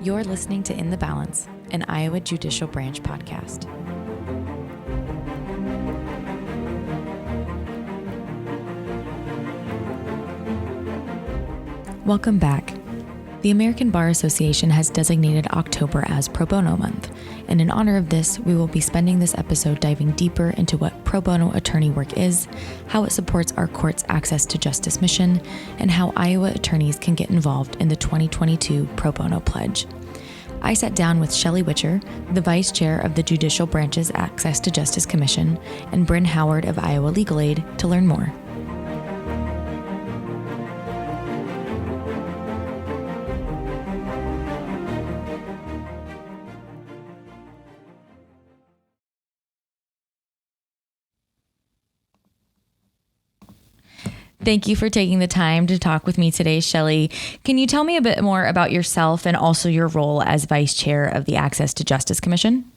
You're listening to In the Balance, an Iowa Judicial Branch podcast. Welcome back. The American Bar Association has designated October as Pro Bono Month, and in honor of this, we will be spending this episode diving deeper into what pro bono attorney work is, how it supports our court's access to justice mission, and how Iowa attorneys can get involved in the 2022 Pro Bono Pledge. I sat down with Shelley Whitcher, the Vice Chair of the Judicial Branch's Access to Justice Commission, and Brynne Howard of Iowa Legal Aid to learn more. Thank you for taking the time to talk with me today, Shelley. Can you tell me a bit more about yourself and also your role as Vice Chair of the Access to Justice Commission?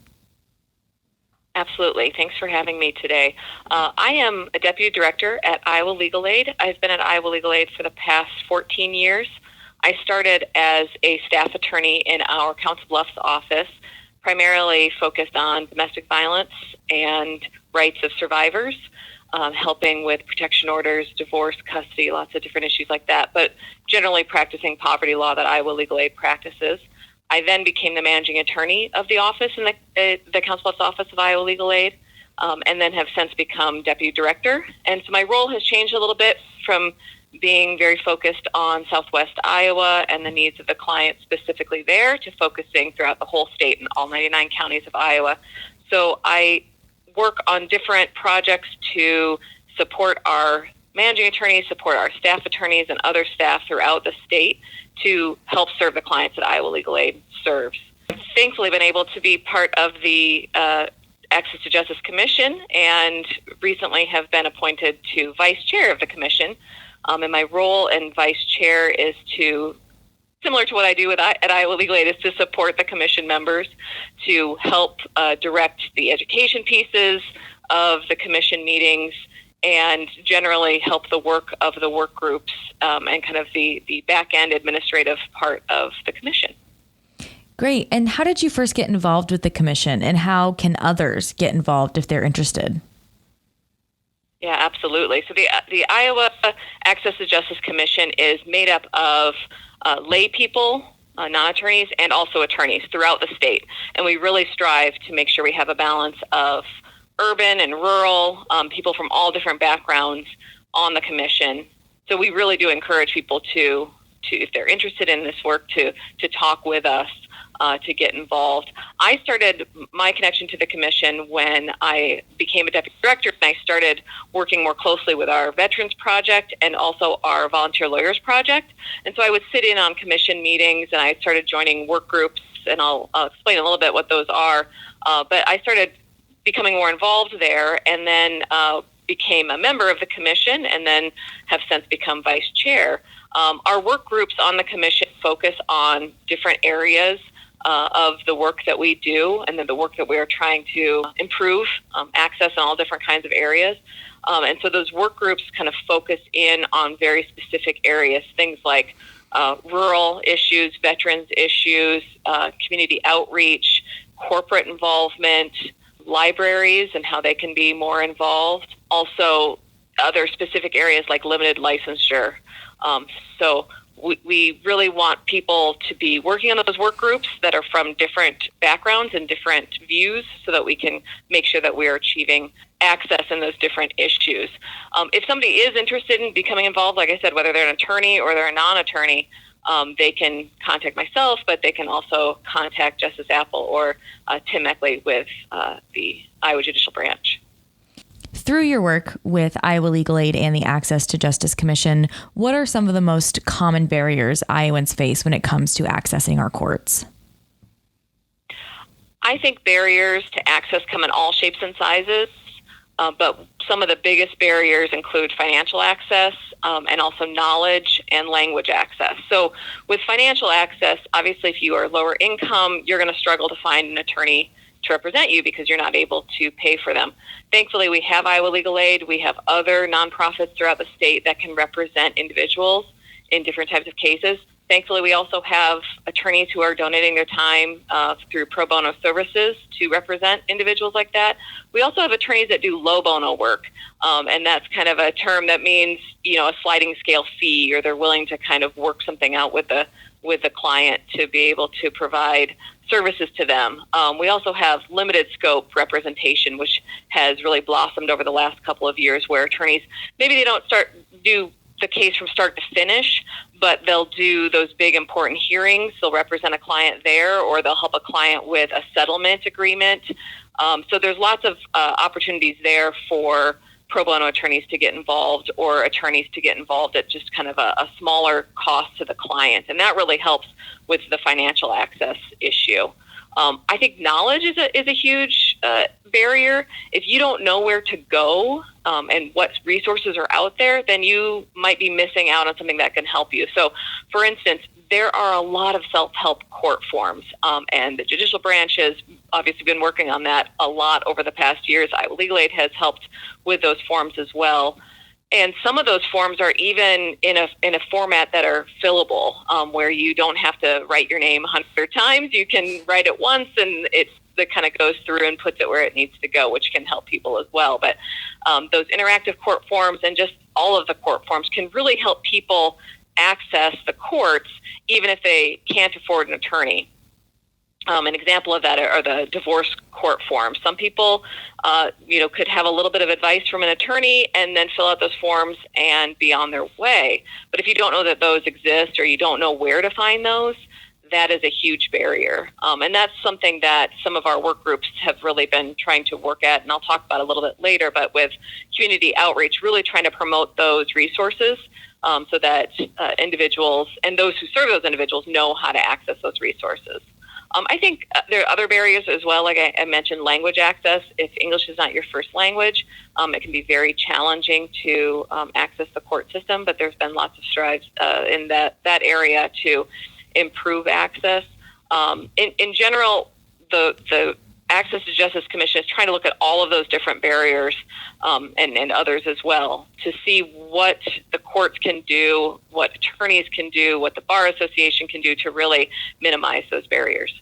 Absolutely. Thanks for having me today. I am a Deputy Director at Iowa Legal Aid. I've been at Iowa Legal Aid for the past 14 years. I started as a staff attorney in our Council Bluffs office, primarily focused on domestic violence and rights of survivors. Helping with protection orders, divorce, custody, lots of different issues like that, but generally practicing poverty law that Iowa Legal Aid practices. I then became the managing attorney of the office in the Council Bluffs office of Iowa Legal Aid, and then have since become deputy director. And so my role has changed a little bit from being very focused on Southwest Iowa and the needs of the client specifically there to focusing throughout the whole state and all 99 counties of Iowa. So I work on different projects to support our managing attorneys, support our staff attorneys, and other staff throughout the state to help serve the clients that Iowa Legal Aid serves. I've thankfully been able to be part of the Access to Justice Commission and recently have been appointed to Vice Chair of the Commission. And my role in Vice Chair is to, similar to what I do at Iowa Legal Aid, is to support the commission members to help direct the education pieces of the commission meetings and generally help the work of the work groups and kind of the back-end administrative part of the commission. Great. And how did you first get involved with the commission, and how can others get involved if they're interested? Yeah, absolutely. So the Iowa Access to Justice Commission is made up of lay people, non-attorneys, and also attorneys throughout the state. And we really strive to make sure we have a balance of urban and rural, people from all different backgrounds on the commission. So we really do encourage people to if they're interested in this work, to talk with us, to get involved. I started my connection to the commission when I became a deputy director, and I started working more closely with our Veterans Project and also our Volunteer Lawyers Project. And so I would sit in on commission meetings, and I started joining work groups, and I'll explain a little bit what those are. But I started becoming more involved there, and then became a member of the commission, and then have since become vice chair. Our work groups on the commission focus on different areas of the work that we do, and then the work that we are trying to improve access in all different kinds of areas. And so those work groups kind of focus in on very specific areas, things like rural issues, veterans issues, community outreach, corporate involvement, libraries and how they can be more involved. Also, other specific areas like limited licensure. So we really want people to be working on those work groups that are from different backgrounds and different views so that we can make sure that we are achieving access in those different issues. If somebody is interested in becoming involved, like I said, whether they're an attorney or they're a non-attorney, they can contact myself, but they can also contact Justice Apple or Tim Eckley with the Iowa Judicial Branch. Through your work with Iowa Legal Aid and the Access to Justice Commission, what are some of the most common barriers Iowans face when it comes to accessing our courts? I think barriers to access come in all shapes and sizes, but some of the biggest barriers include financial access and also knowledge and language access. So with financial access, obviously if you are lower income, you're going to struggle to find an attorney to represent you because you're not able to pay for them. Thankfully, we have Iowa Legal Aid. We have other nonprofits throughout the state that can represent individuals in different types of cases. Thankfully, we also have attorneys who are donating their time through pro bono services to represent individuals like that. We also have attorneys that do low bono work, and that's kind of a term that means, a sliding scale fee, or they're willing to kind of work something out with the client to be able to provide services to them. We also have limited scope representation, which has really blossomed over the last couple of years, where attorneys, maybe they don't do the case from start to finish, but they'll do those big important hearings. They'll represent a client there, or they'll help a client with a settlement agreement. So there's lots of opportunities there for pro bono attorneys to get involved, or attorneys to get involved at just kind of a smaller cost to the client. And that really helps with the financial access issue. I think knowledge is a huge barrier. If you don't know where to go and what resources are out there, then you might be missing out on something that can help you. So, for instance, there are a lot of self-help court forms, and the judicial branch has obviously been working on that a lot over the past years. Iowa Legal Aid has helped with those forms as well. And some of those forms are even in a format that are fillable, where you don't have to write your name 100 times. You can write it once, and it kind of goes through and puts it where it needs to go, which can help people as well. But those interactive court forms and just all of the court forms can really help people access the courts, even if they can't afford an attorney. An example of that are the divorce court forms. Some people, could have a little bit of advice from an attorney and then fill out those forms and be on their way. But if you don't know that those exist, or you don't know where to find those, that is a huge barrier. And that's something that some of our work groups have really been trying to work at, and I'll talk about a little bit later, but with community outreach, really trying to promote those resources so that individuals and those who serve those individuals know how to access those resources. I think there are other barriers as well. Like I mentioned, language access. If English is not your first language, it can be very challenging to access the court system, but there's been lots of strides in that area to improve access. In general, the Access to Justice Commission is trying to look at all of those different barriers and others as well, to see what the courts can do, what attorneys can do, what the Bar Association can do to really minimize those barriers.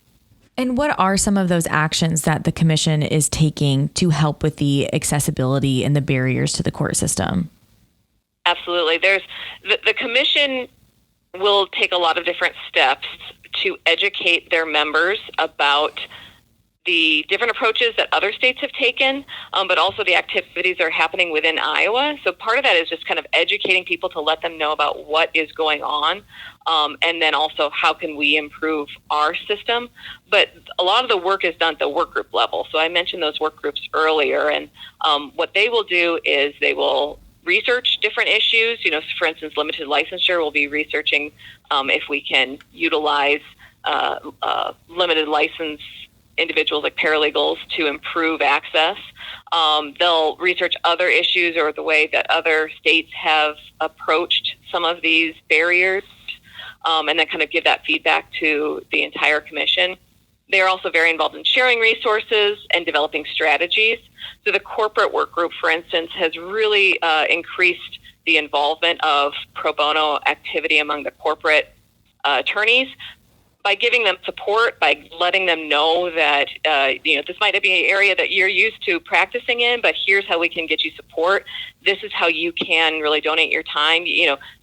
And what are some of those actions that the commission is taking to help with the accessibility and the barriers to the court system? Absolutely. There's the commission will take a lot of different steps to educate their members about the different approaches that other states have taken, but also the activities that are happening within Iowa. So part of that is just kind of educating people to let them know about what is going on, and then also how can we improve our system. But a lot of the work is done at the work group level. So I mentioned those work groups earlier, and what they will do is they will research different issues. For instance, limited licensure, we'll be researching if we can utilize limited license individuals like paralegals to improve access. They'll research other issues or the way that other states have approached some of these barriers, and then kind of give that feedback to the entire commission. They're also very involved in sharing resources and developing strategies. So the corporate work group, for instance, has really increased the involvement of pro bono activity among the corporate attorneys by giving them support, by letting them know that, this might not be an area that you're used to practicing in, but here's how we can get you support. This is how you can really donate your time.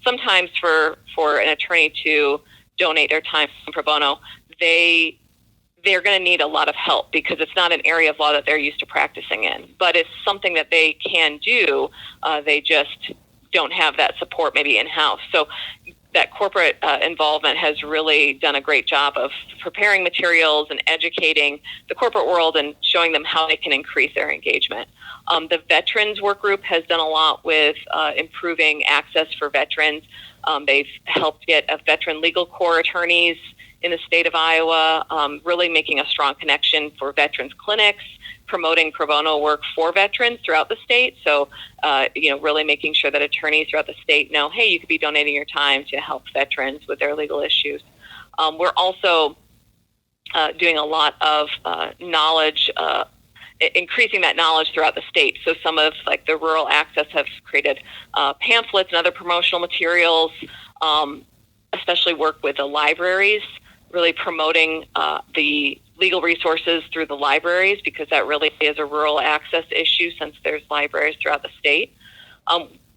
Sometimes for an attorney to donate their time pro bono, they're going to need a lot of help because it's not an area of law that they're used to practicing in. But it's something that they can do. They just don't have that support maybe in-house. So that corporate involvement has really done a great job of preparing materials and educating the corporate world and showing them how they can increase their engagement. The Veterans Work Group has done a lot with improving access for veterans. They've helped get veteran legal corps attorneys in the state of Iowa, really making a strong connection for veterans clinics, promoting pro bono work for veterans throughout the state. So, really making sure that attorneys throughout the state know, hey, you could be donating your time to help veterans with their legal issues. We're also doing a lot of knowledge, increasing that knowledge throughout the state. So some of the rural access have created pamphlets and other promotional materials especially work with the libraries, really promoting the legal resources through the libraries, because that really is a rural access issue since there's libraries throughout the state.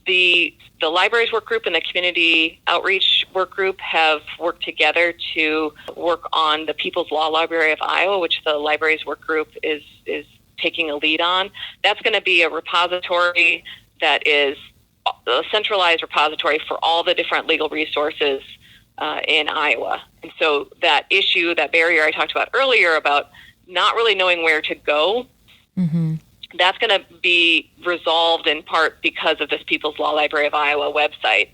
The libraries work group and the community outreach work group have worked together to work on the People's Law Library of Iowa, which the libraries work group is taking a lead on. That's going to be a repository that is a centralized repository for all the different legal resources in Iowa. And so that issue, that barrier I talked about earlier about not really knowing where to go, that's going to be resolved in part because of this People's Law Library of Iowa website.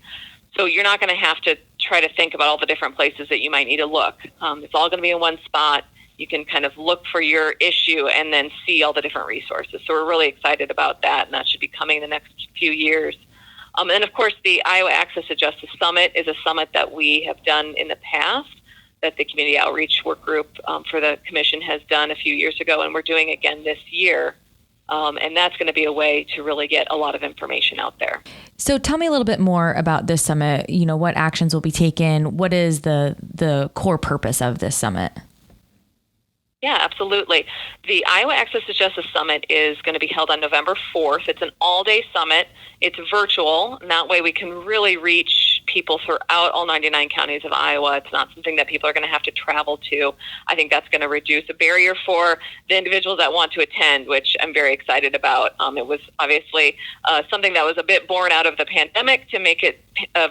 So you're not going to have to try to think about all the different places that you might need to look. It's all going to be in one spot. You can kind of look for your issue and then see all the different resources. So we're really excited about that, and that should be coming in the next few years. And of course, the Iowa Access to Justice Summit is a summit that we have done in the past, that the Community Outreach Work Group for the Commission has done a few years ago, and we're doing again this year. And that's going to be a way to really get a lot of information out there. So tell me a little bit more about this summit. You know, what actions will be taken? What is the core purpose of this summit? Yeah, absolutely. The Iowa Access to Justice Summit is going to be held on November 4th. It's an all-day summit. It's virtual, and that way we can really reach people throughout all 99 counties of Iowa. It's not something that people are going to have to travel to. I think that's going to reduce a barrier for the individuals that want to attend, which I'm very excited about. It was obviously something that was a bit born out of the pandemic to make it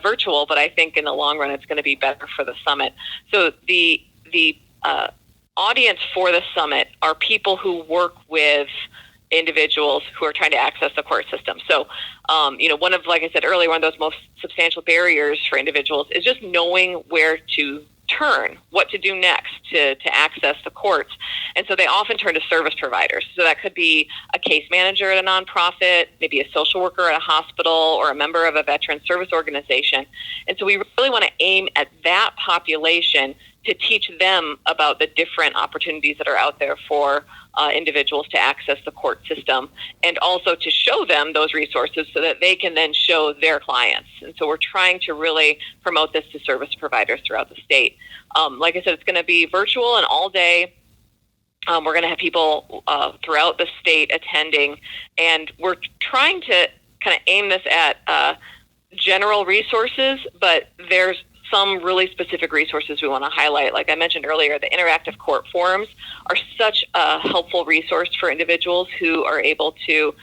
virtual, but I think in the long run it's going to be better for the summit. So the audience for the summit are people who work with individuals who are trying to access the court system. So, one of, like I said earlier, one of those most substantial barriers for individuals is just knowing where to turn, what to do next to access the courts. And so they often turn to service providers. So that could be a case manager at a nonprofit, maybe a social worker at a hospital, or a member of a veteran service organization. And so we really want to aim at that population to teach them about the different opportunities that are out there for individuals to access the court system, and also to show them those resources so that they can then show their clients. And so we're trying to really promote this to service providers throughout the state. Like I said, it's going to be virtual and all day. We're going to have people throughout the state attending, and we're trying to kind of aim this at general resources, but there's some really specific resources we want to highlight. Like I mentioned earlier, the interactive court forums are such a helpful resource for individuals who are able to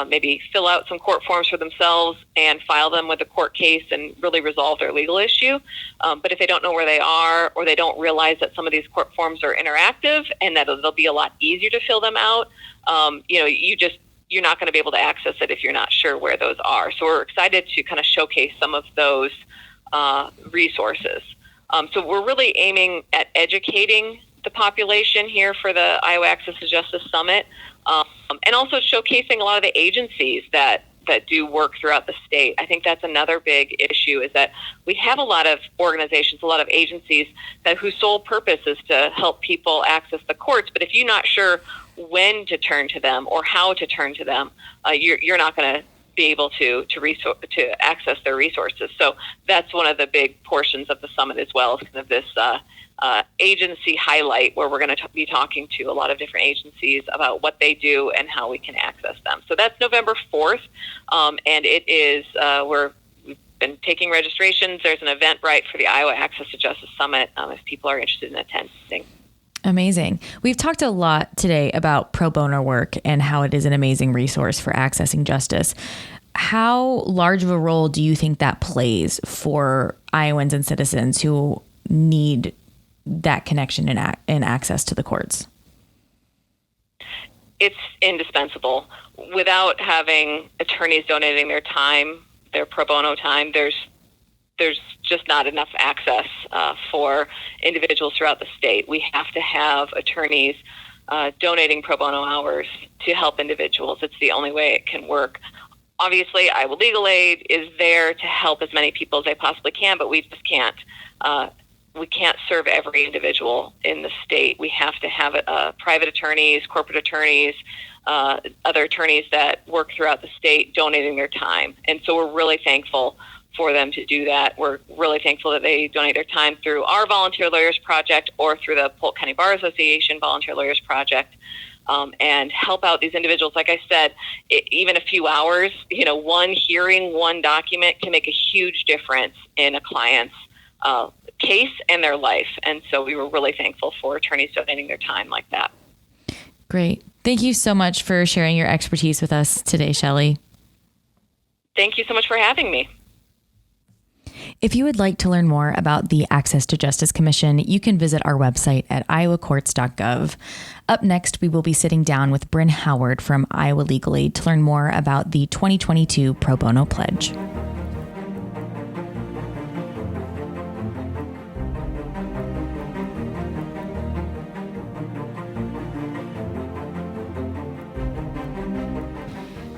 maybe fill out some court forms for themselves and file them with a court case and really resolve their legal issue. But if they don't know where they are, or they don't realize that some of these court forms are interactive and that it'll be a lot easier to fill them out, you're not going to be able to access it if you're not sure where those are. So we're excited to kind of showcase some of those resources. So we're really aiming at educating the population here for the Iowa Access to Justice Summit, and also showcasing a lot of the agencies that do work throughout the state. I think that's another big issue, is that we have a lot of organizations, a lot of agencies whose sole purpose is to help people access the courts. But if you're not sure when to turn to them or how to turn to them, you're not going to be able to access their resources. So that's one of the big portions of the summit as well, is kind of this agency highlight, where we're going to be talking to a lot of different agencies about what they do and how we can access them. So that's November 4th, and it is we've been taking registrations. There's an Eventbrite for the Iowa Access to Justice Summit if people are interested in attending. Amazing. We've talked a lot today about pro bono work and how it is an amazing resource for accessing justice. How large of a role do you think that plays for Iowans and citizens who need that connection and access to the courts? It's indispensable. Without having attorneys donating their time, their pro bono time, there's just not enough access for individuals throughout the state. We have to have attorneys donating pro bono hours to help individuals. It's the only way it can work. Obviously, Iowa Legal Aid is there to help as many people as they possibly can, but we just can't. We can't serve every individual in the state. We have to have private attorneys, corporate attorneys, other attorneys that work throughout the state donating their time. And so we're really thankful for them to do that. We're really thankful that they donate their time through our Volunteer Lawyers Project or through the Polk County Bar Association Volunteer Lawyers Project, and help out these individuals. Like I said, even a few hours, one hearing, one document can make a huge difference in a client's case and their life. And so we were really thankful for attorneys donating their time like that. Great. Thank you so much for sharing your expertise with us today, Shelley. Thank you so much for having me. If you would like to learn more about the Access to Justice Commission, you can visit our website at iowacourts.gov. Up next, we will be sitting down with Brynne Howard from Iowa Legal Aid to learn more about the 2022 Pro Bono Pledge.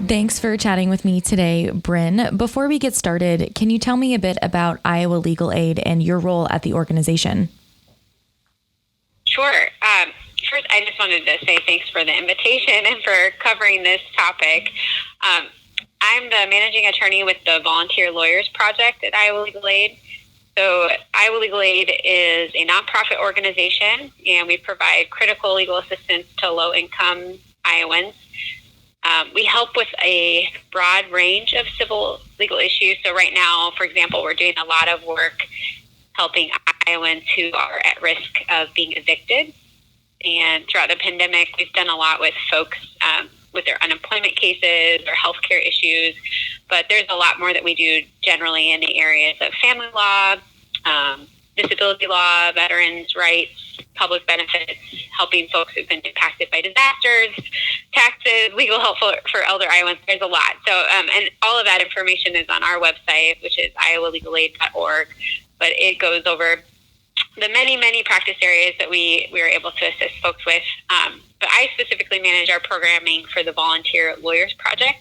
Thanks for chatting with me today, Brynne. Before we get started, can you tell me a bit about Iowa Legal Aid and your role at the organization? Sure. First, I just wanted to say thanks for the invitation and for covering this topic. I'm the managing attorney with the Volunteer Lawyers Project at Iowa Legal Aid. So Iowa Legal Aid is a nonprofit organization, and we provide critical legal assistance to low-income Iowans. We help with a broad range of civil legal issues. So right now, for example, we're doing a lot of work helping Iowans who are at risk of being evicted. And throughout the pandemic, we've done a lot with folks with their unemployment cases or healthcare issues. But there's a lot more that we do generally in the areas of family law, disability law, veterans' rights, public benefits, helping folks who've been impacted by disasters, taxes, legal help for elder Iowans. There's a lot. So, and all of that information is on our website, which is iowalegalAid.org. But it goes over the many, many practice areas that we are able to assist folks with. But I specifically manage our programming for the Volunteer Lawyers Project.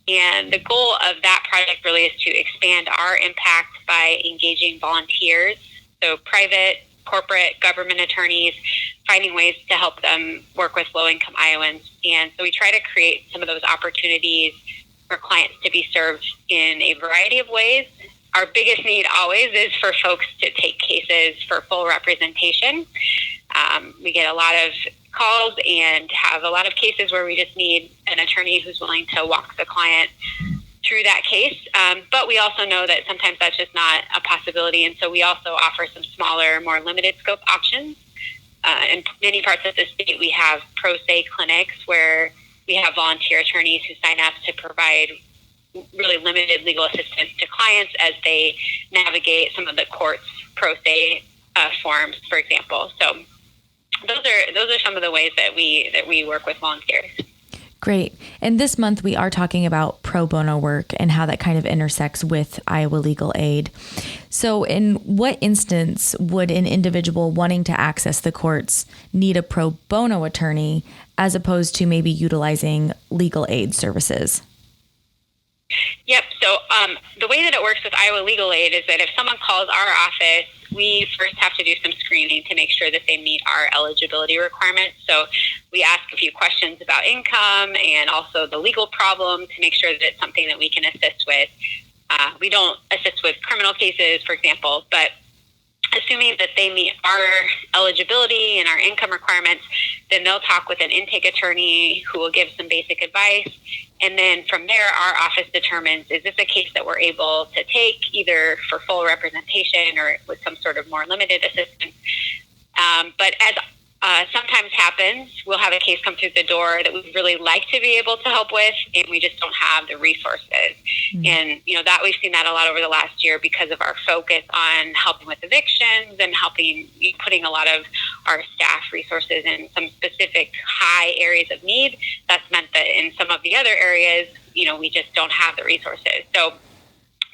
And the goal of that project really is to expand our impact by engaging volunteers, so private, corporate, government attorneys, finding ways to help them work with low-income Iowans. And so we try to create some of those opportunities for clients to be served in a variety of ways. Our biggest need always is for folks to take cases for full representation. We get a lot of calls and have a lot of cases where we just need an attorney who's willing to walk the client through that case. But we also know that sometimes that's just not a possibility. And so we also offer some smaller, more limited scope options. In many parts of the state, we have pro se clinics where we have volunteer attorneys who sign up to provide really limited legal assistance to clients as they navigate some of the court's pro se forms, for example. So those are some of the ways that we work with volunteers. Great. And this month we are talking about pro bono work and how that kind of intersects with Iowa Legal Aid. So in what instance would an individual wanting to access the courts need a pro bono attorney as opposed to maybe utilizing legal aid services? Yep. So the way that it works with Iowa Legal Aid is that if someone calls our office, we first have to do some screening to make sure that they meet our eligibility requirements. So we ask a few questions about income and also the legal problem to make sure that it's something that we can assist with. We don't assist with criminal cases, for example, but assuming that they meet our eligibility and our income requirements, then they'll talk with an intake attorney who will give some basic advice. And then from there, our office determines, is this a case that we're able to take either for full representation or with some sort of more limited assistance. But as sometimes happens, we'll have a case come through the door that we'd really like to be able to help with, and we just don't have the resources. Mm-hmm. And, that we've seen that a lot over the last year because of our focus on helping with evictions and putting a lot of our staff resources in some specific high areas of need. That's meant that in some of the other areas, we just don't have the resources. So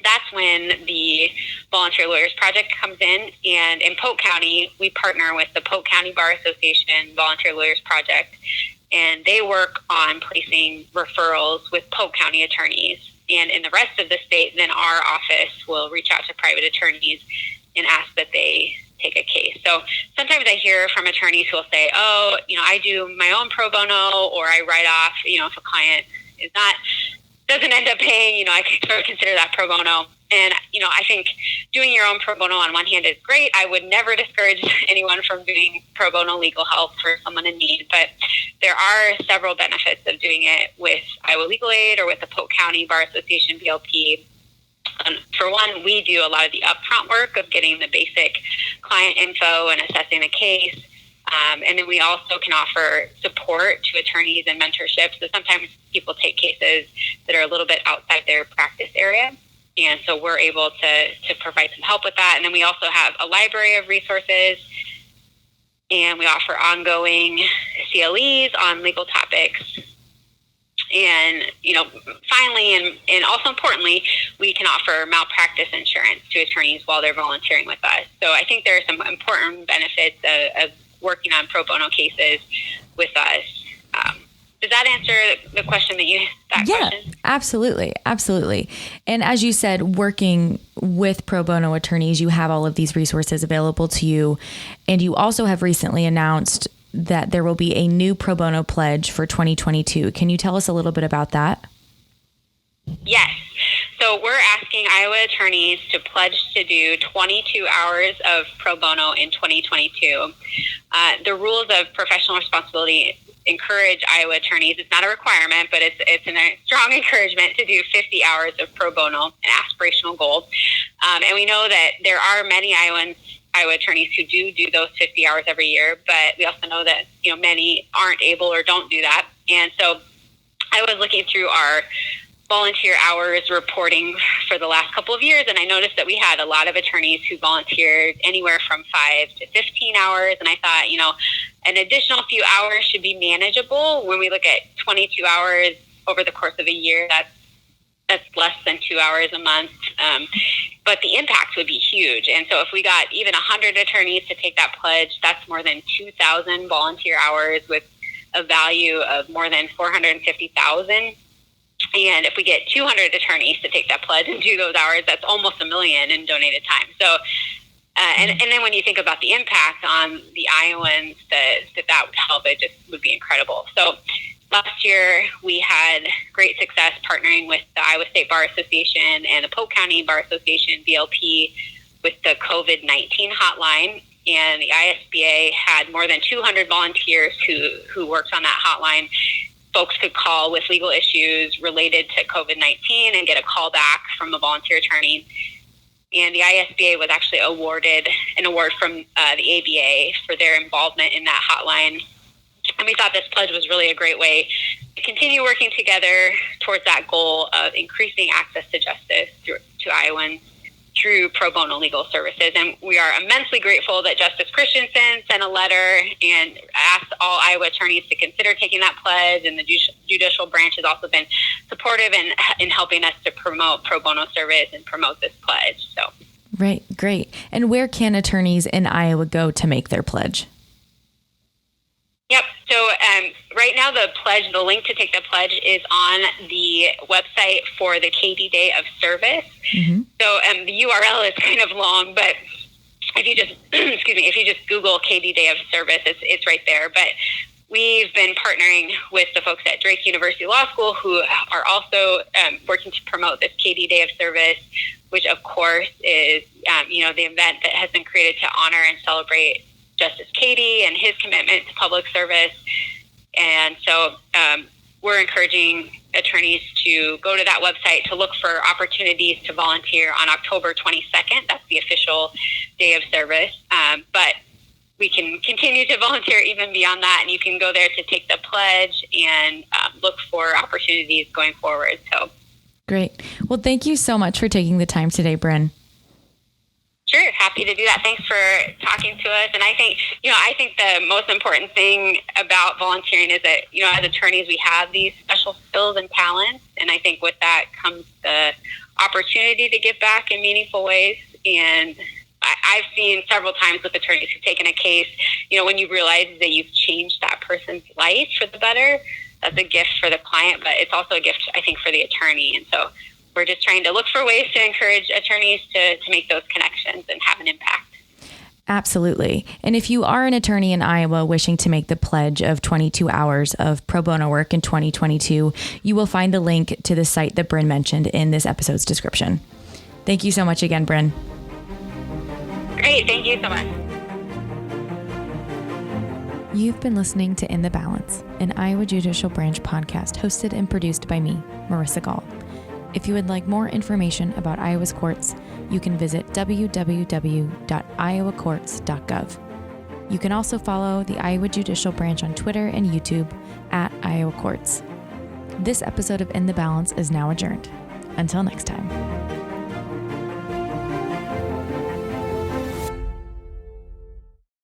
that's when the Volunteer Lawyers Project comes in. And in Polk County, we partner with the Polk County Bar Association Volunteer Lawyers Project, and they work on placing referrals with Polk County attorneys. And in the rest of the state, then our office will reach out to private attorneys and ask that they take a case. So sometimes I hear from attorneys who will say, I do my own pro bono, or I write off, if a client doesn't end up paying, I can sort of consider that pro bono. And, I think doing your own pro bono on one hand is great. I would never discourage anyone from doing pro bono legal help for someone in need, but there are several benefits of doing it with Iowa Legal Aid or with the Polk County Bar Association BLP. For one, we do a lot of the upfront work of getting the basic client info and assessing the case. And then we also can offer support to attorneys and mentorship. So sometimes people take cases that are a little bit outside their practice area. And so we're able to provide some help with that. And then we also have a library of resources. And we offer ongoing CLEs on legal topics. And, finally, and also importantly, we can offer malpractice insurance to attorneys while they're volunteering with us. So I think there are some important benefits of working on pro bono cases with us. Does that answer the question question? Absolutely. Absolutely. And as you said, working with pro bono attorneys, you have all of these resources available to you. And you also have recently announced that there will be a new Pro Bono Pledge for 2022. Can you tell us a little bit about that? Yes. So we're asking Iowa attorneys to pledge to do 22 hours of pro bono in 2022. The rules of professional responsibility encourage Iowa attorneys. It's not a requirement, but it's a strong encouragement to do 50 hours of pro bono, an aspirational goal. And we know that there are many Iowa attorneys who do those 50 hours every year, but we also know that, many aren't able or don't do that. And so I was looking through our volunteer hours reporting for the last couple of years, and I noticed that we had a lot of attorneys who volunteered anywhere from 5 to 15 hours. And I thought, an additional few hours should be manageable. When we look at 22 hours over the course of a year, that's less than 2 hours a month. But the impact would be huge. And so if we got even 100 attorneys to take that pledge, that's more than 2,000 volunteer hours with a value of more than $450,000. And if we get 200 attorneys to take that pledge and do those hours, that's almost $1 million in donated time. So, and then when you think about the impact on the Iowans that would help, it just would be incredible. So last year, we had great success partnering with the Iowa State Bar Association and the Polk County Bar Association, BLP, with the COVID-19 hotline. And the ISBA had more than 200 volunteers who worked on that hotline. Folks could call with legal issues related to COVID-19 and get a call back from a volunteer attorney. And the ISBA was actually awarded an award from the ABA for their involvement in that hotline. And we thought this pledge was really a great way to continue working together towards that goal of increasing access to justice to Iowans through pro bono legal services. And we are immensely grateful that Justice Christensen sent a letter and asked all Iowa attorneys to consider taking that pledge. And the judicial branch has also been supportive in helping us to promote pro bono service and promote this pledge. So, right, great. And where can attorneys in Iowa go to make their pledge? Yep. So right now the link to take the pledge is on the website for the KD Day of Service. Mm-hmm. So the URL is kind of long, but if you just if you just Google KD Day of Service, it's right there. But we've been partnering with the folks at Drake University Law School who are also working to promote this KD Day of Service, which of course is the event that has been created to honor and celebrate Justice Cady and his commitment to public service. And so we're encouraging attorneys to go to that website to look for opportunities to volunteer on October 22nd. That's the official day of service. But we can continue to volunteer even beyond that. And you can go there to take the pledge and look for opportunities going forward. So great. Well, thank you so much for taking the time today, Brynne. Sure, happy to do that. Thanks for talking to us. And I think the most important thing about volunteering is that, as attorneys, we have these special skills and talents. And I think with that comes the opportunity to give back in meaningful ways. And I've seen several times with attorneys who've taken a case, when you realize that you've changed that person's life for the better, that's a gift for the client, but it's also a gift, I think, for the attorney. And so we're just trying to look for ways to encourage attorneys to make those connections and have an impact. Absolutely. And if you are an attorney in Iowa wishing to make the pledge of 22 hours of pro bono work in 2022, you will find the link to the site that Brynne mentioned in this episode's description. Thank you so much again, Brynne. Great. Thank you so much. You've been listening to In the Balance, an Iowa Judicial Branch podcast hosted and produced by me, Marissa Gaal. If you would like more information about Iowa's courts, you can visit www.iowacourts.gov. You can also follow the Iowa Judicial Branch on Twitter and YouTube at Iowa Courts. This episode of In the Balance is now adjourned. Until next time.